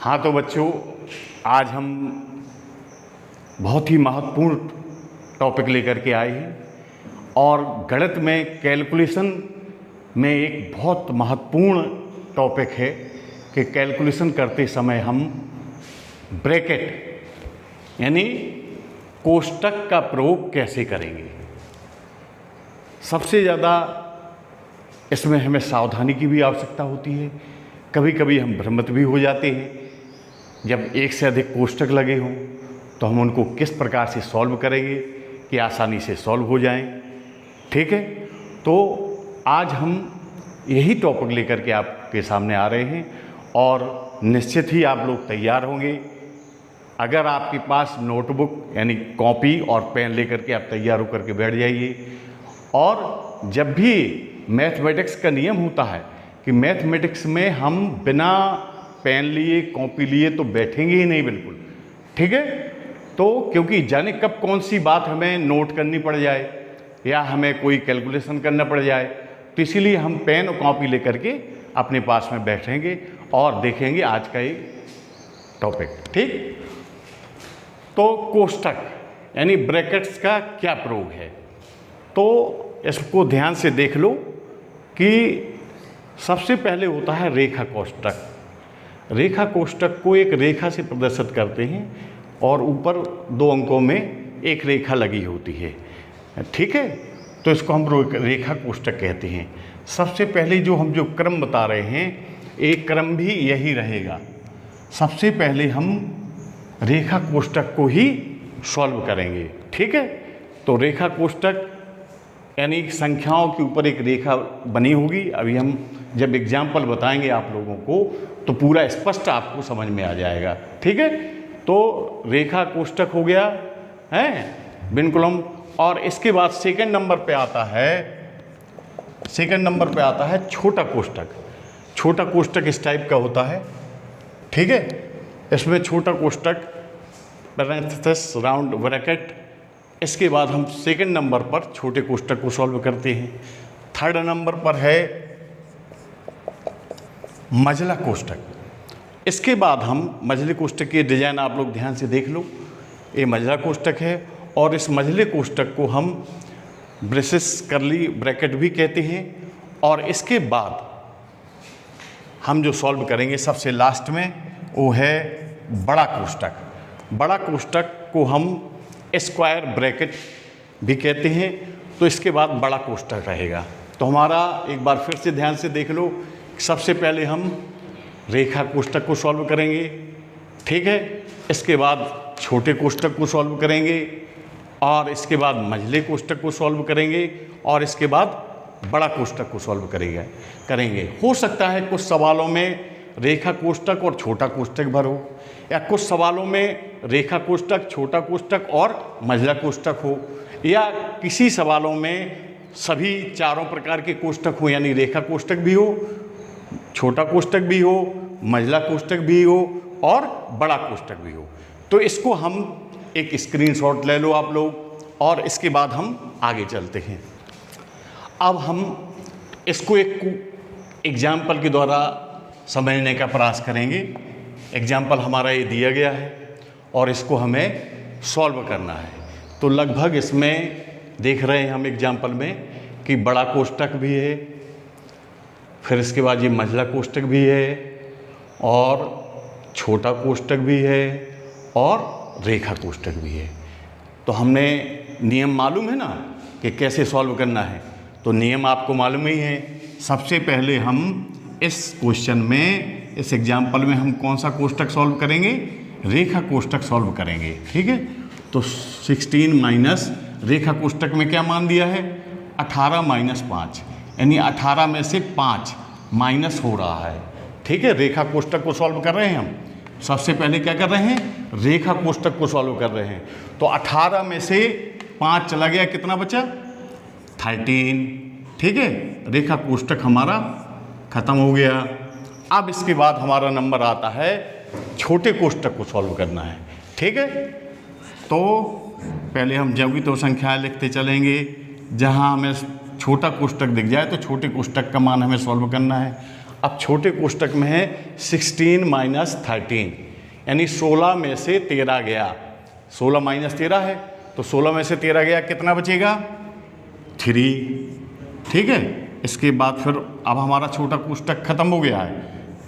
हाँ तो बच्चों, आज हम बहुत ही महत्वपूर्ण टॉपिक लेकर के आए हैं और गणित में कैलकुलेशन में एक बहुत महत्वपूर्ण टॉपिक है कि कैलकुलेशन करते समय हम ब्रैकेट यानी कोष्टक का प्रयोग कैसे करेंगे। सबसे ज़्यादा इसमें हमें सावधानी की भी आवश्यकता होती है। कभी कभी हम भ्रमित भी हो जाते हैं। जब एक से अधिक कोष्टक लगे हों तो हम उनको किस प्रकार से सॉल्व करेंगे कि आसानी से सॉल्व हो जाएं। ठीक है, तो आज हम यही टॉपिक लेकर के आपके सामने आ रहे हैं और निश्चित ही आप लोग तैयार होंगे। अगर आपके पास नोटबुक यानी कॉपी और पेन लेकर के आप तैयार होकर के बैठ जाइए। और जब भी मैथमेटिक्स का नियम होता है कि मैथमेटिक्स में हम बिना पेन लिए कॉपी लिए तो बैठेंगे ही नहीं, बिल्कुल। ठीक है, तो क्योंकि जाने कब कौन सी बात हमें नोट करनी पड़ जाए या हमें कोई कैलकुलेशन करना पड़ जाए, तो इसीलिए हम पेन और कॉपी लेकर के अपने पास में बैठेंगे और देखेंगे आज का ये टॉपिक। ठीक, तो कोष्टक यानी ब्रैकेट्स का क्या प्रयोग है, तो इसको ध्यान से देख लो कि सबसे पहले होता है रेखा कोष्टक। रेखा कोष्टक को एक रेखा से प्रदर्शित करते हैं और ऊपर 2 अंकों में एक रेखा लगी होती है। ठीक है, तो इसको हम रेखा कोष्टक कहते हैं। सबसे पहले जो क्रम बता रहे हैं, एक क्रम भी यही रहेगा। सबसे पहले हम रेखा कोष्टक को ही सॉल्व करेंगे। ठीक है, तो रेखा कोष्टक यानी संख्याओं के ऊपर एक रेखा बनी होगी। अभी हम जब एग्जाम्पल बताएंगे आप लोगों को तो पूरा स्पष्ट आपको समझ में आ जाएगा। ठीक है, तो रेखा कोष्टक हो गया है बिनकुलम। और इसके बाद सेकंड नंबर पे आता है छोटा कोष्टक। छोटा कोष्टक इस टाइप का होता है। ठीक है, इसमें छोटा कोष्टक पैरेंथेसिस राउंड ब्रैकेट। इसके बाद हम सेकंड नंबर पर छोटे कोष्टक को सॉल्व करते हैं। थर्ड नंबर पर है मझला कोष्टक। इसके बाद हम मझले कोष्टक की डिजाइन आप लोग ध्यान से देख लो। ये मझला कोष्टक है और इस मझले कोष्टक को हम ब्रेसेस करली ब्रैकेट भी कहते हैं। और इसके बाद हम जो सॉल्व करेंगे सबसे लास्ट में वो है बड़ा कोष्टक। बड़ा कोष्टक को हम स्क्वायर ब्रैकेट भी कहते हैं। तो इसके बाद बड़ा कोष्टक रहेगा। तो हमारा एक बार फिर से ध्यान से देख लो। सबसे पहले हम रेखा कोष्टक को सॉल्व करेंगे। ठीक है, इसके बाद छोटे कोष्टक को सॉल्व करेंगे और इसके बाद मझले कोष्टक को सॉल्व करेंगे और इसके बाद बड़ा कोष्टक को सॉल्व करेंगे। हो सकता है कुछ सवालों में रेखा कोष्टक और छोटा कोष्टक भर हो, या कुछ सवालों में रेखा कोष्टक, छोटा कोष्टक और मझला कोष्टक हो, या किसी सवालों में सभी चारों प्रकार के कोष्टक हो, यानी रेखा कोष्टक भी हो, छोटा कोष्टक भी हो, मझला कोष्टक भी हो और बड़ा कोष्टक भी हो। तो इसको हम एक स्क्रीनशॉट ले लो आप लोग और इसके बाद हम आगे चलते हैं। अब हम इसको एक एग्जाम्पल के द्वारा समझने का प्रयास करेंगे। एग्जाम्पल हमारा ये दिया गया है और इसको हमें सॉल्व करना है। तो लगभग इसमें देख रहे हैं हम एग्जाम्पल में कि बड़ा कोष्टक भी है, फिर इसके बाद ये मझला कोष्टक भी है और छोटा कोष्टक भी है और रेखा कोष्टक भी है। तो हमने नियम मालूम है ना कि कैसे सॉल्व करना है, तो नियम आपको मालूम ही है। सबसे पहले हम इस क्वेश्चन में, इस एग्जाम्पल में हम कौन सा कोष्टक सॉल्व करेंगे? रेखा कोष्टक सॉल्व करेंगे। ठीक है, तो 16 माइनस रेखा कोष्टक में क्या मान दिया है? 18 माइनस 5, यानी 18 में से 5 माइनस हो रहा है। ठीक है, रेखा कोष्टक को सॉल्व कर रहे हैं हम। सबसे पहले क्या कर रहे हैं? रेखा कोष्टक को सॉल्व कर रहे हैं। तो 18 में से 5 चला गया, कितना बचा? 13। ठीक है, रेखा कोष्टक हमारा खत्म हो गया। अब इसके बाद हमारा नंबर आता है छोटे कोष्टक को सॉल्व करना है। ठीक है, तो पहले हम ज्यामिति तो संख्याएं लिखते चलेंगे। जहां हमें छोटा कोष्टक दिख जाए तो छोटे कोष्टक का मान हमें सॉल्व करना है। अब छोटे कोष्टक में है 16 माइनस 13, यानी 16 में से 13 गया। 16 माइनस 13 है, तो 16 में से 13 गया, कितना बचेगा? 3। ठीक है, इसके बाद फिर अब हमारा छोटा कोष्टक खत्म हो गया है,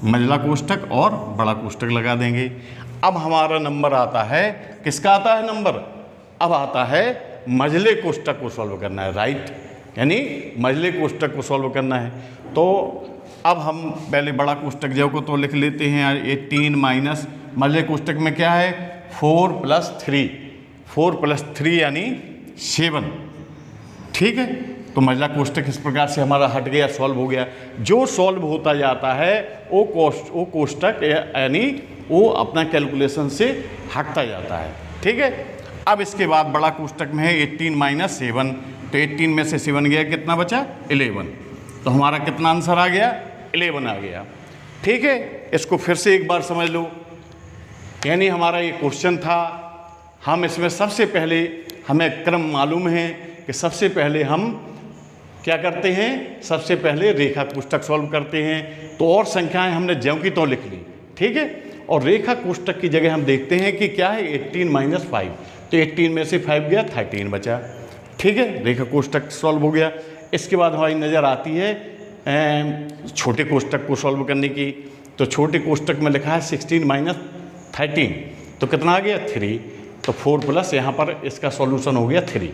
मंझला कोष्टक और बड़ा कोष्टक लगा देंगे। अब हमारा नंबर आता है, किसका आता है नंबर? अब आता है मंझले कोष्टक को सॉल्व करना है, राइट, यानी मंझले कोष्टक को सॉल्व करना है। तो अब हम पहले बड़ा कोष्टक जो को तो लिख लेते हैं 18 माइनस मंझले कोष्टक में क्या है 4 + 3, 4 + 3 यानी 7। ठीक है, तो मंझला कोष्टक इस प्रकार से हमारा हट गया, सॉल्व हो गया। जो सॉल्व होता जाता है वो कोष्टक यानी वो अपना कैलकुलेशन से हटता जाता है। ठीक है, अब इसके बाद बड़ा कोष्टक में है 18 माइनस 7, तो 18 में से 7 गया, कितना बचा? 11। तो हमारा कितना आंसर आ गया? 11 आ गया। ठीक है, इसको फिर से एक बार समझ लो, यानी हमारा ये क्वेश्चन था, हम इसमें सबसे पहले हमें क्रम मालूम है कि सबसे पहले हम क्या करते हैं, सबसे पहले रेखा कोष्टक सॉल्व करते हैं। तो और संख्याएं हमने ज्यों की त्यों लिख ली। ठीक है, और रेखा कोष्टक की जगह हम देखते हैं कि क्या है 18 माइनस 5, तो 18 में से 5 गया, 13 बचा। ठीक है, रेखा कोष्टक सॉल्व हो गया। इसके बाद हमारी नज़र आती है छोटे कोष्टक को सॉल्व करने की। तो छोटे कोष्टक में लिखा है 16 माइनस 13, तो कितना आ गया? 3। तो 4 प्लस यहाँ पर इसका सॉल्यूशन हो गया 3।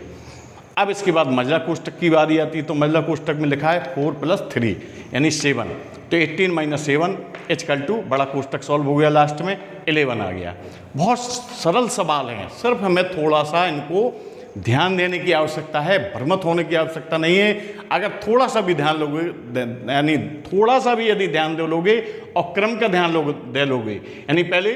अब इसके बाद मंझला कोष्टक की बारी आती है, तो मंझला कोष्टक में लिखा है 4 + 3 यानी 7, तो 18 माइनस 7 = बड़ा कोष्टक सॉल्व हो गया, लास्ट में 11 आ गया। बहुत सरल सवाल हैं, सिर्फ हमें थोड़ा सा इनको ध्यान देने की आवश्यकता है, भ्रमित होने की आवश्यकता नहीं है। अगर थोड़ा सा भी ध्यान लोगे, यानी थोड़ा सा भी यदि ध्यान दे लोगे और क्रम का ध्यान दे लोगे, यानी पहले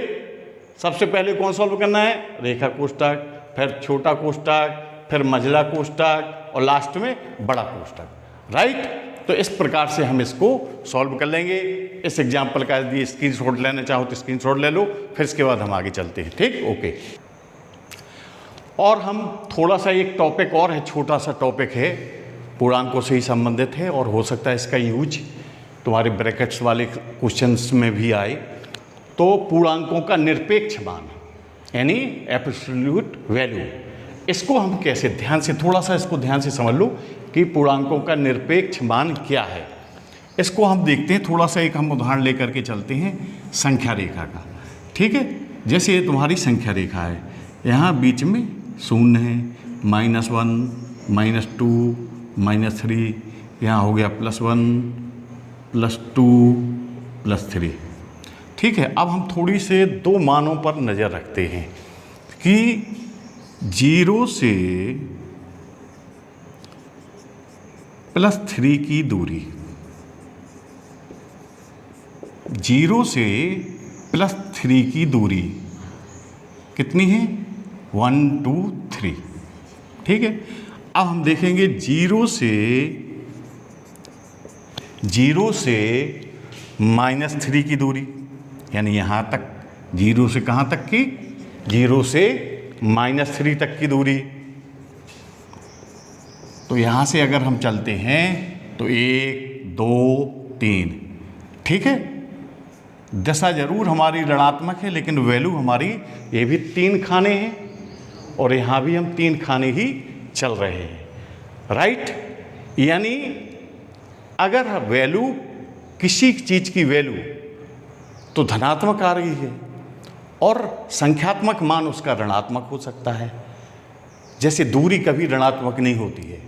सबसे पहले कौन सॉल्व करना है? रेखा कोष्टक, फिर छोटा कोष्टक, फिर मंझला कोष्टक और लास्ट में बड़ा कोष्टक, राइट। तो इस प्रकार से हम इसको सॉल्व कर लेंगे। इस एग्जाम्पल का यदि स्क्रीनशॉट लेना चाहो तो स्क्रीनशॉट ले लो, फिर इसके बाद हम आगे चलते हैं। ठीक, ओके। और हम थोड़ा सा एक टॉपिक और है, छोटा सा टॉपिक है, पूर्णांकों से ही संबंधित है और हो सकता है इसका यूज तुम्हारे ब्रैकेट्स वाले क्वेश्चंस में भी आए। तो पूर्णांकों का निरपेक्ष मान यानी एब्सोल्यूट वैल्यू, इसको हम कैसे, ध्यान से थोड़ा सा इसको ध्यान से समझ लो कि पूर्णांकों का निरपेक्ष मान क्या है। इसको हम देखते हैं, थोड़ा सा एक हम उदाहरण लेकर के चलते हैं संख्या रेखा का। ठीक है, जैसे ये तुम्हारी संख्या रेखा है, यहाँ बीच में 0 है, -1, -2, -3, यहाँ हो गया +1, +2, +3। ठीक है, अब हम थोड़ी से दो मानों पर नज़र रखते हैं कि 0 से +3 की दूरी, 0 से +3 की दूरी कितनी है? 1, 2, 3। ठीक है, अब हम देखेंगे 0 से -3 की दूरी, यानी यहाँ तक, 0 से कहाँ तक की? 0 से -3 तक की दूरी। तो यहाँ से अगर हम चलते हैं तो 1, 2, 3। ठीक है, दशा जरूर हमारी ऋणात्मक है, लेकिन वैल्यू हमारी ये भी 3 खाने हैं और यहाँ भी हम 3 खाने ही चल रहे हैं, राइट। यानी अगर वैल्यू, किसी चीज़ की वैल्यू तो धनात्मक आ रही है और संख्यात्मक मान उसका ऋणात्मक हो सकता है। जैसे दूरी कभी ऋणात्मक नहीं होती है,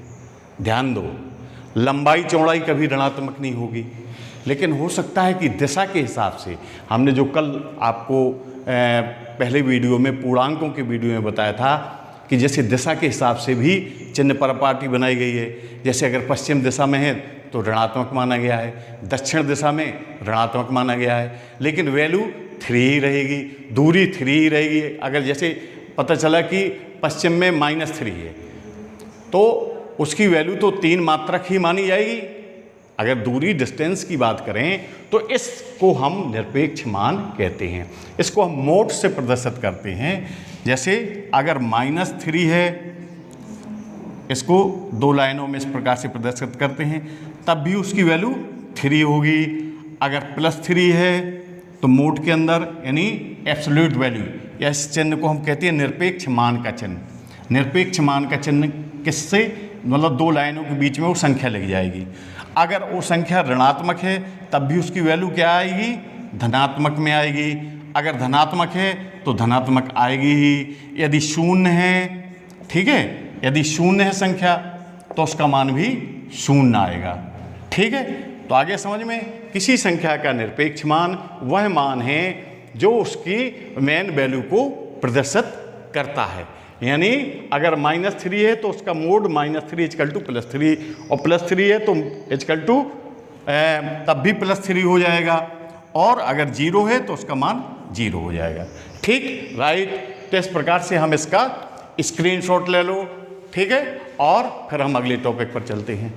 ध्यान दो, लंबाई चौड़ाई कभी ऋणात्मक नहीं होगी, लेकिन हो सकता है कि दिशा के हिसाब से, हमने जो कल आपको पहले वीडियो में पूर्णांकों के वीडियो में बताया था कि जैसे दिशा के हिसाब से भी चिन्ह परपाटी बनाई गई है। जैसे अगर पश्चिम दिशा में है तो ऋणात्मक माना गया है, दक्षिण दिशा में ऋणात्मक माना गया है, लेकिन वैल्यू 3 ही रहेगी, दूरी 3 ही रहेगी। अगर जैसे पता चला कि पश्चिम में -3 है तो उसकी वैल्यू तो 3 मात्रक ही मानी जाएगी। अगर दूरी, डिस्टेंस की बात करें तो इसको हम निरपेक्ष मान कहते हैं। इसको हम मोड से प्रदर्शित करते हैं। जैसे अगर -3 है, इसको 2 लाइनों में इस प्रकार से प्रदर्शित करते हैं, तब भी उसकी वैल्यू 3 होगी। अगर +3 है तो मोड के अंदर यानी एब्सोल्यूट वैल्यू, या इस चिन्ह को हम कहते हैं निरपेक्ष मान का चिन्ह। निरपेक्ष मान का चिन्ह किससे, मतलब दो लाइनों के बीच में वो संख्या लग जाएगी। अगर वो संख्या ऋणात्मक है तब भी उसकी वैल्यू क्या आएगी, धनात्मक में आएगी। अगर धनात्मक है तो धनात्मक आएगी ही। यदि शून्य है, ठीक है, यदि शून्य है संख्या तो उसका मान भी शून्य आएगा। ठीक है, तो आगे समझ में, किसी संख्या का निरपेक्ष मान वह मान है जो उसकी मेन वैल्यू को प्रदर्शित करता है। यानी अगर -3 है तो उसका मोड -3 = +3, और +3 है तो = तब भी +3 हो जाएगा, और अगर 0 है तो उसका मान 0 हो जाएगा। ठीक, राइट। तो इस प्रकार से हम इसका स्क्रीनशॉट ले लो, ठीक है, और फिर हम अगले टॉपिक पर चलते हैं।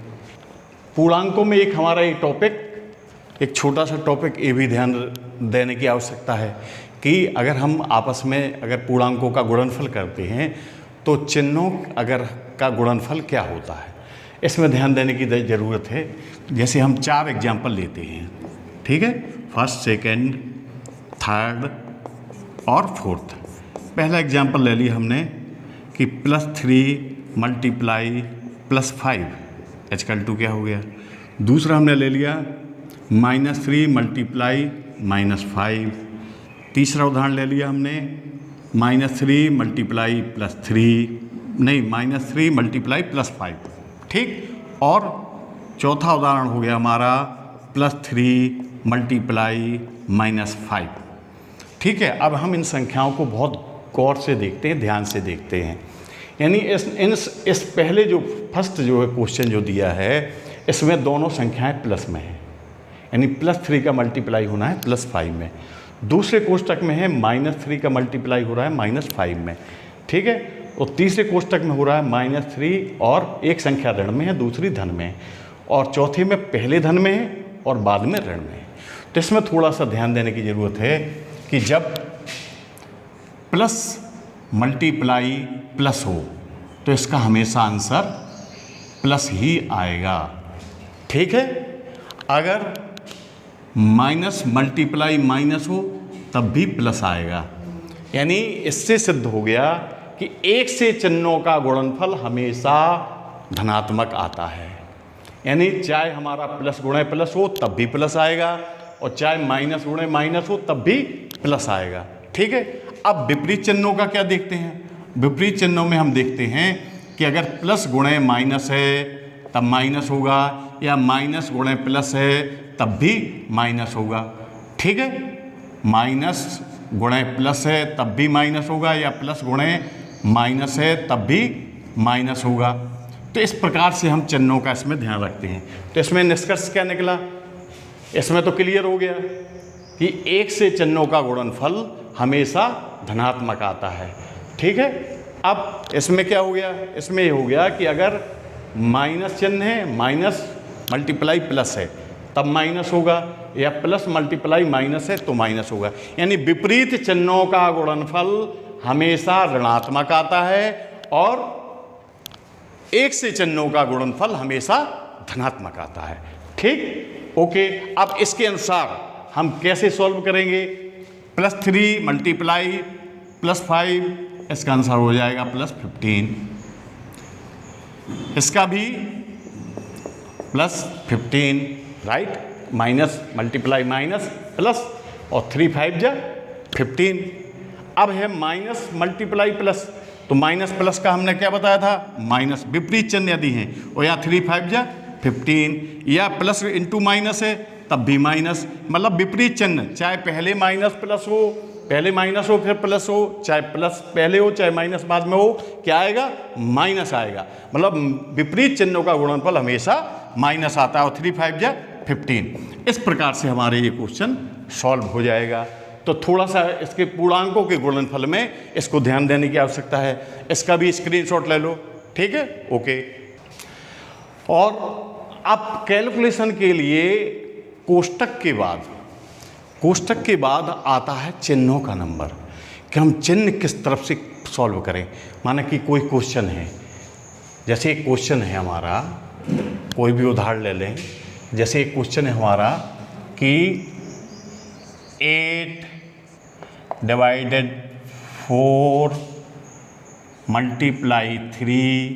पूर्णांकों में एक हमारा ये टॉपिक, एक छोटा सा टॉपिक ये भी ध्यान देने की आवश्यकता है कि अगर हम आपस में अगर पूर्णांकों का गुणनफल करते हैं तो चिन्हों अगर का गुणनफल क्या होता है, इसमें ध्यान देने की ज़रूरत है। जैसे हम 4 एग्जाम्पल लेते हैं, ठीक है, फर्स्ट, सेकंड, थर्ड और फोर्थ। पहला एग्जाम्पल ले लिया हमने कि +3 × +5 = क्या हो गया। दूसरा हमने ले लिया -3 × -5। तीसरा उदाहरण ले लिया हमने -3 × +5। ठीक, और चौथा उदाहरण हो गया हमारा +3 × -5। ठीक है, अब हम इन संख्याओं को बहुत गौर से देखते हैं, ध्यान से देखते हैं। यानी इस पहले जो फर्स्ट जो है क्वेश्चन जो दिया है, इसमें दोनों संख्याएं प्लस में हैं, यानी +3 का मल्टीप्लाई होना है +5 में। दूसरे कोष्टक में है -3 का मल्टीप्लाई हो रहा है -5 में। ठीक है, और तीसरे कोष्टक में हो रहा है -3 और एक संख्या ऋण में है, दूसरी धन में है, और चौथे में पहले धन में है और बाद में ऋण में है। तो इसमें थोड़ा सा ध्यान देने की ज़रूरत है कि जब प्लस मल्टीप्लाई प्लस हो तो इसका हमेशा आंसर प्लस ही आएगा। ठीक है, अगर माइनस मल्टीप्लाई माइनस हो तब भी प्लस आएगा। यानी इससे सिद्ध हो गया कि एक से चिन्हों का गुणनफल हमेशा धनात्मक आता है। यानी चाहे हमारा प्लस गुणे प्लस हो तब भी प्लस आएगा, और चाहे माइनस गुणे माइनस हो तब भी प्लस आएगा। ठीक है, अब विपरीत चिन्हों का क्या देखते हैं। विपरीत चिन्हों में हम देखते हैं कि अगर प्लस गुणे माइनस है तब माइनस होगा, या माइनस गुणे प्लस है तब भी माइनस होगा। ठीक है, माइनस गुणे प्लस है तब भी माइनस होगा, या प्लस गुणे माइनस है तब भी माइनस होगा। तो इस प्रकार से हम चिन्हों का इसमें ध्यान रखते हैं। तो इसमें निष्कर्ष क्या निकला, इसमें तो क्लियर हो गया कि एक से चिन्हों का गुणनफल हमेशा धनात्मक आता है। ठीक है, अब इसमें क्या हो गया, इसमें ये हो गया कि अगर माइनस चिन्ह है, माइनस मल्टीप्लाई प्लस है तब माइनस होगा, या प्लस मल्टीप्लाई माइनस है तो माइनस होगा। यानी विपरीत चिन्हों का गुणनफल हमेशा ऋणात्मक आता है, और एक से चिन्हों का गुणनफल हमेशा धनात्मक आता है। ठीक, ओके। अब इसके अनुसार हम कैसे सॉल्व करेंगे। +3 × +5, इसका आंसर हो जाएगा +15। इसका भी +15, right. Minus multiply minus plus, और 3 × 5 = 15। अब है माइनस मल्टीप्लाई प्लस, तो माइनस प्लस का हमने क्या बताया था, माइनस विपरीत चिन्ह यदि हैं, और या 3 × 5 = 15, या प्लस इंटू माइनस है तब भी माइनस, मतलब विपरीत चिन्ह, चाहे पहले माइनस प्लस हो, पहले माइनस हो फिर प्लस हो, चाहे प्लस पहले हो चाहे माइनस बाद में हो, क्या आएगा, माइनस आएगा। मतलब विपरीत चिन्हों का गुणनफल हमेशा माइनस आता है, और 3 × 5 = 15। इस प्रकार से हमारे ये क्वेश्चन सॉल्व हो जाएगा। तो थोड़ा सा इसके पूर्णांकों के गुणनफल में इसको ध्यान देने की आवश्यकता है। इसका भी स्क्रीनशॉट ले लो, ठीक है, ओके। और अब कैलकुलेशन के लिए कोष्टक के बाद आता है चिन्हों का नंबर, कि हम चिन्ह किस तरफ से सॉल्व करें। माना कि कोई क्वेश्चन है, जैसे एक क्वेश्चन है हमारा, कोई भी उदाहरण ले लें, जैसे एक क्वेश्चन है हमारा कि 8 डिवाइडेड 4 मल्टीप्लाई 3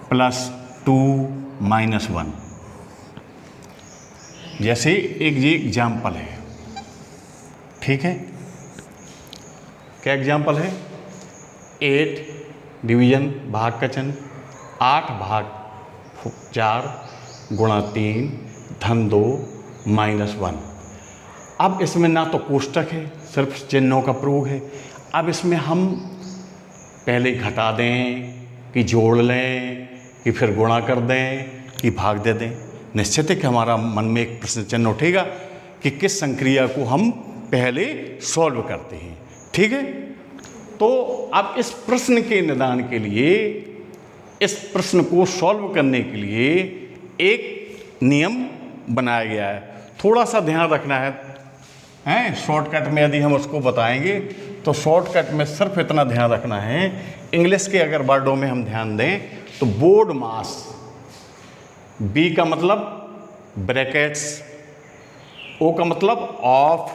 प्लस 2 माइनस 1। जैसे एक ये एग्जाम्पल है, ठीक है, क्या एग्जाम्पल है? 8 डिवीजन भाग का चिन्ह, 8 भाग 4 गुणा 3 धन 2 माइनस 1। अब इसमें ना तो कोष्टक है, सिर्फ चिन्हों का प्रयोग है। अब इसमें हम पहले घटा दें कि जोड़ लें कि फिर गुणा कर दें कि भाग दे दें। निश्चित है कि हमारा मन में एक प्रश्न चिन्ह उठेगा कि किस संक्रिया को हम पहले सॉल्व करते हैं, ठीक है। तो अब इस प्रश्न के निदान के लिए, इस प्रश्न को सॉल्व करने के लिए एक नियम बनाया गया है। थोड़ा सा ध्यान रखना है, शॉर्टकट में यदि हम उसको बताएंगे तो शॉर्टकट में सिर्फ इतना ध्यान रखना है, इंग्लिश के अगर वर्डों में हम ध्यान दें तो बोर्ड मास, बी का मतलब ब्रैकेट्स, ओ का मतलब ऑफ,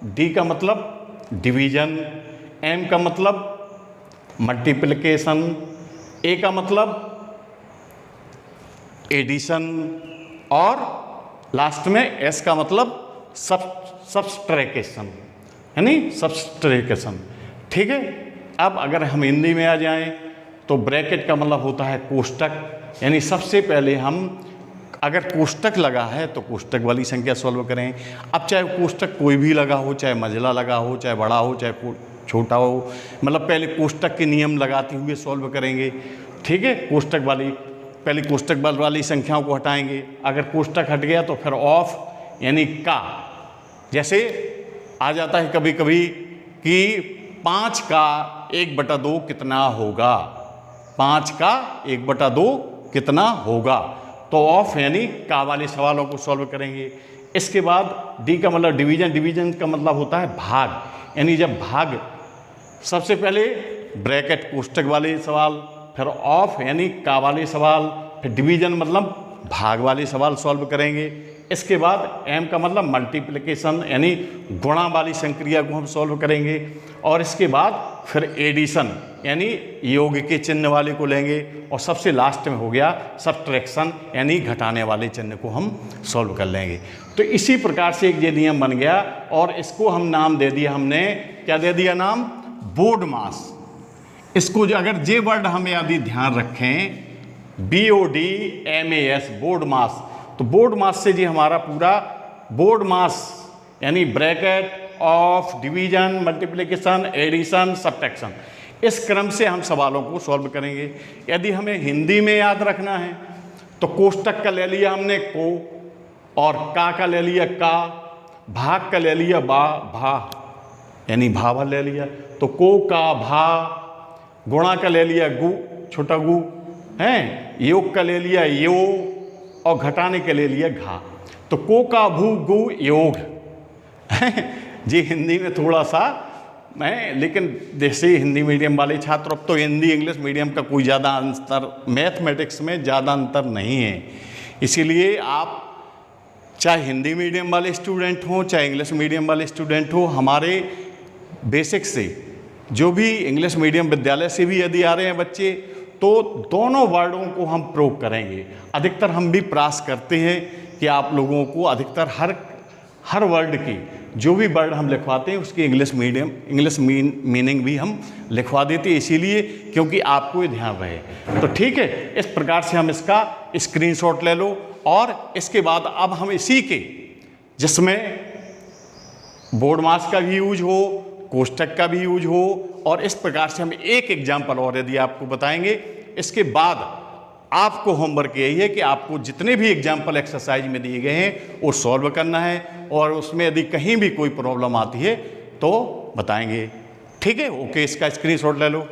डी का मतलब डिवीजन, एम का मतलब मल्टीप्लिकेशन, ए का मतलब एडिशन और लास्ट में एस का मतलब सब्सट्रैक्शन, यानी सब्सट्रैक्शन, ठीक है। अब अगर हम हिंदी में आ जाएं तो ब्रैकेट का मतलब होता है कोष्टक, यानी सबसे पहले हम अगर कोष्टक लगा है तो कोष्टक वाली संख्या सॉल्व करें। अब चाहे कोष्टक कोई भी लगा हो, चाहे मंझला लगा हो, चाहे बड़ा हो, चाहे छोटा हो, मतलब पहले कोष्टक के नियम लगाते हुए सॉल्व करेंगे, ठीक है। कोष्टक वाली पहले कोष्टक वाली संख्याओं को हटाएंगे। अगर कोष्टक हट गया तो फिर ऑफ यानी का, जैसे आ जाता है कभी कभी कि 5 का 1/2 कितना होगा, 5 का 1/2 कितना होगा, तो ऑफ यानी का वाले सवालों को सॉल्व करेंगे। इसके बाद डी का मतलब डिवीजन, डिवीजन का मतलब होता है भाग, यानी जब भाग, सबसे पहले ब्रैकेट कोष्टक वाले सवाल, फिर ऑफ यानी का वाले सवाल, फिर डिवीजन मतलब भाग वाले सवाल सॉल्व करेंगे। इसके बाद एम का मतलब मल्टीप्लिकेशन यानी गुणा वाली संक्रिया को हम सॉल्व करेंगे। और इसके बाद फिर एडिशन यानी योग के चिन्ह वाले को लेंगे। और सबसे लास्ट में हो गया सब्ट्रैक्शन यानी घटाने वाले चिन्ह को हम सॉल्व कर लेंगे। तो इसी प्रकार से एक ये नियम बन गया और इसको हम नाम दे दिया, हमने क्या दे दिया नाम? बोर्ड मास। इसको जो अगर जे वर्ड हम यदि ध्यान रखें, BODMAS, बोर्ड मास, तो बोर्ड मास से जी हमारा पूरा बोर्ड मास यानी bracket, of, division, multiplication, addition, subtraction, इस क्रम से हम सवालों को सॉल्व करेंगे। यदि हमें हिंदी में याद रखना है तो कोष्टक का ले लिया हमने को, और का ले लिया का, भाग का ले लिया भा यानी भावा ले लिया, तो को का भा, गुणा का ले लिया गु, छोटा गु हैं, योग का ले लिया यो, और घटाने के ले लिया घा। तो को का भू गु योग जी हिंदी में थोड़ा सा लेकिन जैसे हिंदी मीडियम वाले छात्र, अब तो हिंदी इंग्लिश मीडियम का कोई ज़्यादा अंतर, मैथमेटिक्स में ज़्यादा अंतर नहीं है। इसीलिए आप चाहे हिंदी मीडियम वाले स्टूडेंट हों चाहे इंग्लिश मीडियम वाले स्टूडेंट हो, हमारे बेसिक से जो भी इंग्लिश मीडियम विद्यालय से भी यदि आ रहे हैं बच्चे, तो दोनों वर्डों को हम प्रयोग करेंगे। अधिकतर हम भी प्रयास करते हैं कि आप लोगों को अधिकतर हर वर्ड की जो भी वर्ड हम लिखवाते हैं उसकी इंग्लिश मीनिंग भी हम लिखवा देते हैं, इसीलिए क्योंकि आपको ये ध्यान रहे। तो ठीक है, इस प्रकार से हम इसका स्क्रीनशॉट ले लो। और इसके बाद अब हम इसी के, जिसमें बोर्ड मास का भी यूज हो, कोष्टक का भी यूज हो, और इस प्रकार से हम एक एग्जाम्पल और यदि आपको बताएंगे। इसके बाद आपको होमवर्क यही है कि आपको जितने भी एग्जाम्पल एक्सरसाइज में दिए गए हैं वो सॉल्व करना है, और उसमें यदि कहीं भी कोई प्रॉब्लम आती है तो बताएंगे। ठीक है, ओके, इसका स्क्रीनशॉट ले लो।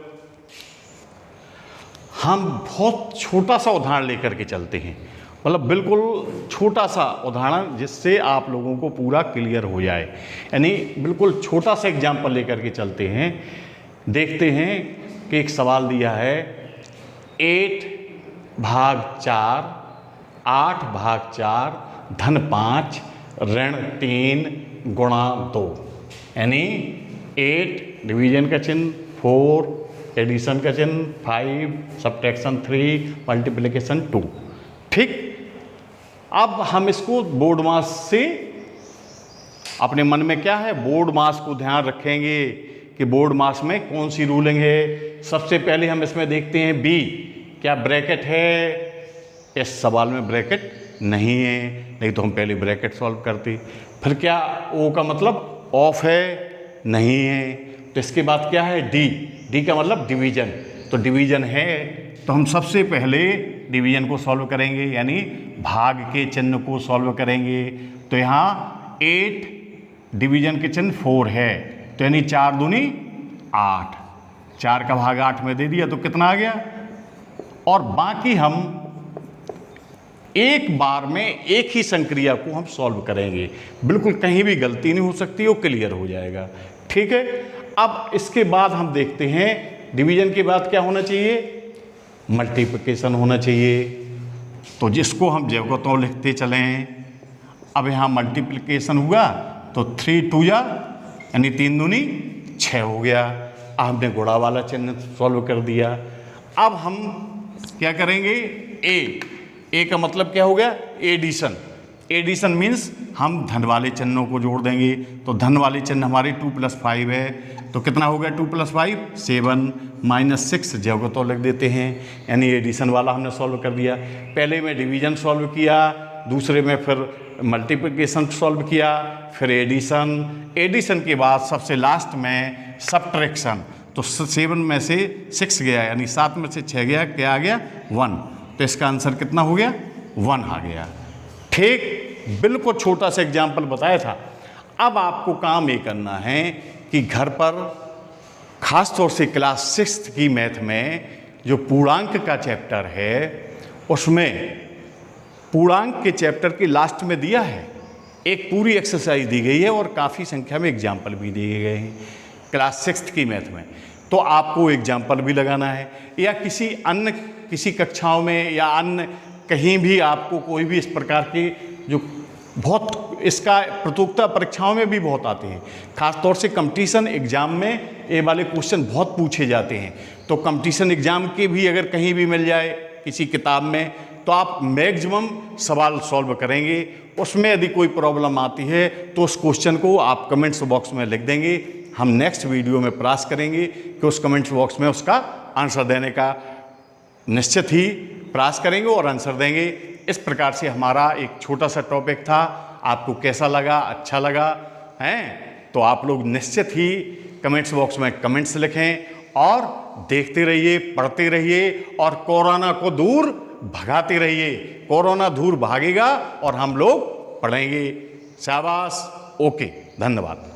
हम बहुत छोटा सा उदाहरण लेकर के चलते हैं, मतलब बिल्कुल छोटा सा उदाहरण जिससे आप लोगों को पूरा क्लियर हो जाए। यानी बिल्कुल छोटा सा एग्जाम्पल लेकर के चलते हैं। देखते हैं कि एक सवाल दिया है 8/4 8/4 धन 5 ऋण 3 गुणा 2, यानी 8 डिवीजन का चिन्ह, 4 एडिशन का चिन्ह, 5 सब्ट्रैक्शन 3 मल्टीप्लिकेशन 2। ठीक, अब हम इसको बोर्ड मास से, अपने मन में क्या है, बोर्ड मास को ध्यान रखेंगे कि बोर्ड मास में कौन सी रूलिंग है। सबसे पहले हम इसमें देखते हैं बी, क्या ब्रैकेट है? इस सवाल में ब्रैकेट नहीं है, नहीं तो हम पहले ब्रैकेट सॉल्व करते। फिर क्या ओ का मतलब ऑफ है? नहीं है। तो इसके बाद क्या है? डी, डी का मतलब डिवीजन, तो डिवीजन है, तो हम सबसे पहले डिवीजन को सॉल्व करेंगे, यानी भाग के चिन्ह को सॉल्व करेंगे। तो यहाँ 8 डिवीजन के चिन्ह 4 है, तो यानी 4 दूनी 8, 4 का भाग 8 में दे दिया तो कितना आ गया? और बाकी हम एक बार में एक ही संक्रिया को हम सॉल्व करेंगे, बिल्कुल कहीं भी गलती नहीं हो सकती, वो क्लियर हो जाएगा। ठीक है, अब इसके बाद हम देखते हैं डिवीजन के बाद क्या होना चाहिए? मल्टीप्लिकेशन होना चाहिए। तो जिसको हम ज्यों को त्यों लिखते चलें। अब यहाँ मल्टीप्लिकेशन हुआ तो 3 2 जा, यानी 3 दूनी 6 हो गया। हमने गुणा वाला चिन्ह सॉल्व कर दिया। अब हम क्या करेंगे? ए का मतलब क्या हो गया? एडिशन। एडिशन मीन्स हम धन वाले चिन्हों को जोड़ देंगे। तो धन वाले चिन्ह हमारे 2 + 5 है, तो कितना हो गया? 2 + 5 7 -6 ज्यों को त्यों लिख देते हैं, यानी एडिशन वाला हमने सॉल्व कर दिया। पहले में डिवीजन सॉल्व किया, दूसरे में फिर मल्टीप्लिकेशन सॉल्व किया, फिर एडिशन। एडिशन के बाद सबसे लास्ट में सब्ट्रैक्शन। तो 7 में से 6 गया, यानी 7 में से 6 गया, क्या आ गया? 1। तो इसका आंसर कितना हो गया? 1 आ गया। ठीक, बिल्कुल छोटा सा एग्जाम्पल बताया था। अब आपको काम ये करना है कि घर पर खास तौर से क्लास 6 की मैथ में जो पूर्णांक का चैप्टर है, उसमें पूर्णांक के चैप्टर के लास्ट में दिया है, एक पूरी एक्सरसाइज दी गई है और काफ़ी संख्या में एग्जाम्पल भी दिए गए हैं क्लास 6 की मैथ में। तो आपको एग्जाम्पल भी लगाना है, या किसी कक्षाओं में या अन्य कहीं भी आपको कोई भी इस प्रकार की जो बहुत इसका प्रतियोगिता परीक्षाओं में भी बहुत आते हैं, खासतौर से कंपटीशन एग्ज़ाम में ये वाले क्वेश्चन बहुत पूछे जाते हैं। तो कंपटीशन एग्ज़ाम के भी अगर कहीं भी मिल जाए किसी किताब में, तो आप मैक्सिमम सवाल सॉल्व करेंगे। उसमें यदि कोई प्रॉब्लम आती है तो उस क्वेश्चन को आप कमेंट्स बॉक्स में लिख देंगे। हम नेक्स्ट वीडियो में प्रयास करेंगे कि उस कमेंट्स बॉक्स में उसका आंसर देने का निश्चित ही प्रयास करेंगे और आंसर देंगे। इस प्रकार से हमारा एक छोटा सा टॉपिक था। आपको कैसा लगा? अच्छा लगा है तो आप लोग निश्चित ही कमेंट्स बॉक्स में कमेंट्स लिखें और देखते रहिए, पढ़ते रहिए और कोरोना को दूर भगाते रहिए। कोरोना दूर भागेगा और हम लोग पढ़ेंगे। शाबाश, ओके, धन्यवाद।